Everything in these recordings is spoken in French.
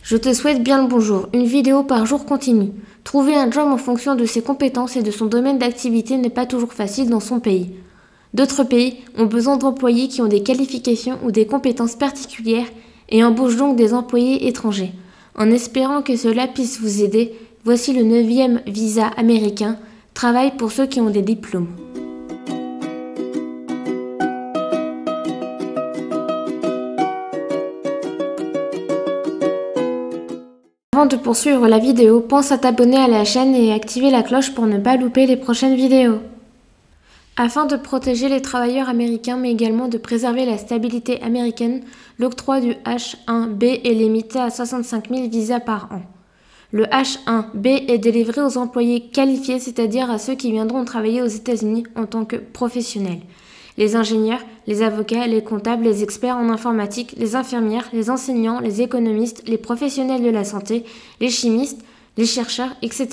Je te souhaite bien le bonjour. Une vidéo par jour continue. Trouver un job en fonction de ses compétences et de son domaine d'activité n'est pas toujours facile dans son pays. D'autres pays ont besoin d'employés qui ont des qualifications ou des compétences particulières et embauchent donc des employés étrangers. En espérant que cela puisse vous aider, voici le 9e visa américain, travail pour ceux qui ont des diplômes. Avant de poursuivre la vidéo, pense à t'abonner à la chaîne et activer la cloche pour ne pas louper les prochaines vidéos. Afin de protéger les travailleurs américains mais également de préserver la stabilité américaine, l'octroi du H-1B est limité à 65 000 visas par an. Le H-1B est délivré aux employés qualifiés, c'est-à-dire à ceux qui viendront travailler aux États-Unis en tant que professionnels. Les ingénieurs, les avocats, les comptables, les experts en informatique, les infirmières, les enseignants, les économistes, les professionnels de la santé, les chimistes, les chercheurs, etc.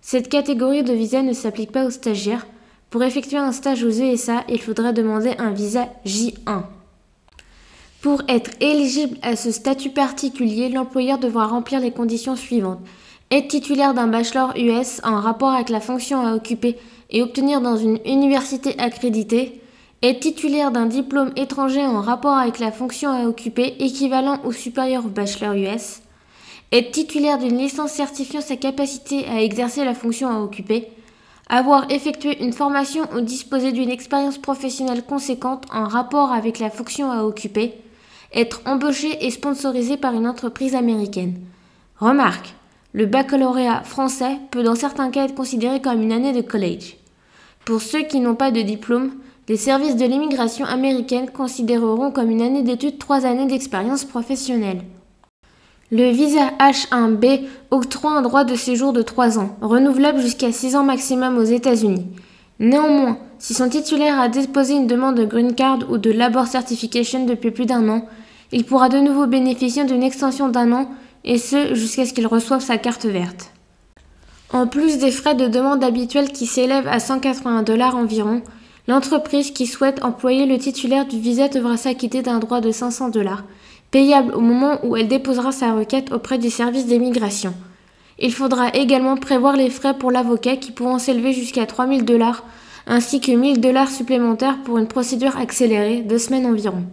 Cette catégorie de visa ne s'applique pas aux stagiaires. Pour effectuer un stage aux USA, il faudrait demander un visa J1. Pour être éligible à ce statut particulier, l'employeur devra remplir les conditions suivantes. Être titulaire d'un bachelor US en rapport avec la fonction à occuper et obtenir dans une université accréditée. Être titulaire d'un diplôme étranger en rapport avec la fonction à occuper équivalent ou supérieur au bachelor US. Être titulaire d'une licence certifiant sa capacité à exercer la fonction à occuper. Avoir effectué une formation ou disposer d'une expérience professionnelle conséquente en rapport avec la fonction à occuper. Être embauché et sponsorisé par une entreprise américaine. Remarque, le baccalauréat français peut dans certains cas être considéré comme une année de college. Pour ceux qui n'ont pas de diplôme, les services de l'immigration américaine considéreront comme une année d'études 3 années d'expérience professionnelle. Le visa H-1B octroie un droit de séjour de 3 ans, renouvelable jusqu'à 6 ans maximum aux États-Unis. Néanmoins, si son titulaire a déposé une demande de Green Card ou de Labor Certification depuis plus d'1 an, il pourra de nouveau bénéficier d'une extension d'1 an, et ce jusqu'à ce qu'il reçoive sa carte verte. En plus des frais de demande habituels qui s'élèvent à 180 $ environ, l'entreprise qui souhaite employer le titulaire du visa devra s'acquitter d'un droit de 500 $, payable au moment où elle déposera sa requête auprès du service d'immigration. Il faudra également prévoir les frais pour l'avocat qui pourront s'élever jusqu'à 3 000 $, ainsi que 1 000 $ supplémentaires pour une procédure accélérée, 2 semaines environ.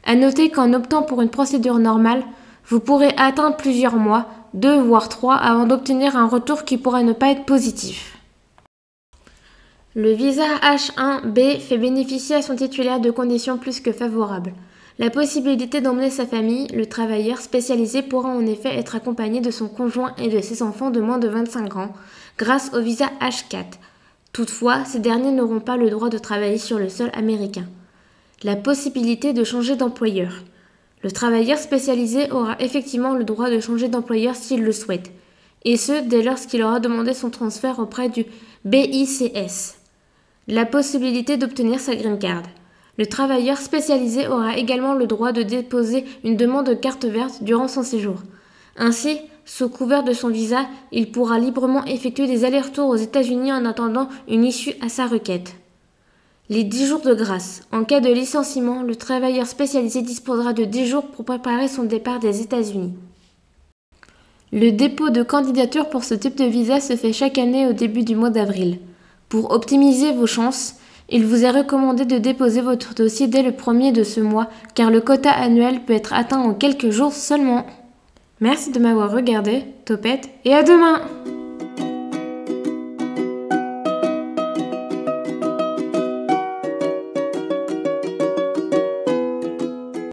À noter qu'en optant pour une procédure normale, vous pourrez attendre plusieurs mois, 2 voire 3, avant d'obtenir un retour qui pourrait ne pas être positif. Le visa H-1B fait bénéficier à son titulaire de conditions plus que favorables. La possibilité d'emmener sa famille, le travailleur spécialisé pourra en effet être accompagné de son conjoint et de ses enfants de moins de 25 ans, grâce au visa H-4. Toutefois, ces derniers n'auront pas le droit de travailler sur le sol américain. La possibilité de changer d'employeur. Le travailleur spécialisé aura effectivement le droit de changer d'employeur s'il le souhaite, et ce dès lors qu'il aura demandé son transfert auprès du BICS. La possibilité d'obtenir sa Green Card. Le travailleur spécialisé aura également le droit de déposer une demande de carte verte durant son séjour. Ainsi, sous couvert de son visa, il pourra librement effectuer des allers-retours aux États-Unis en attendant une issue à sa requête. Les 10 jours de grâce. En cas de licenciement, le travailleur spécialisé disposera de 10 jours pour préparer son départ des États-Unis. Le dépôt de candidature pour ce type de visa se fait chaque année au début du mois d'avril. Pour optimiser vos chances, il vous est recommandé de déposer votre dossier dès le 1er de ce mois, car le quota annuel peut être atteint en quelques jours seulement. Merci de m'avoir regardé, Topette, et à demain!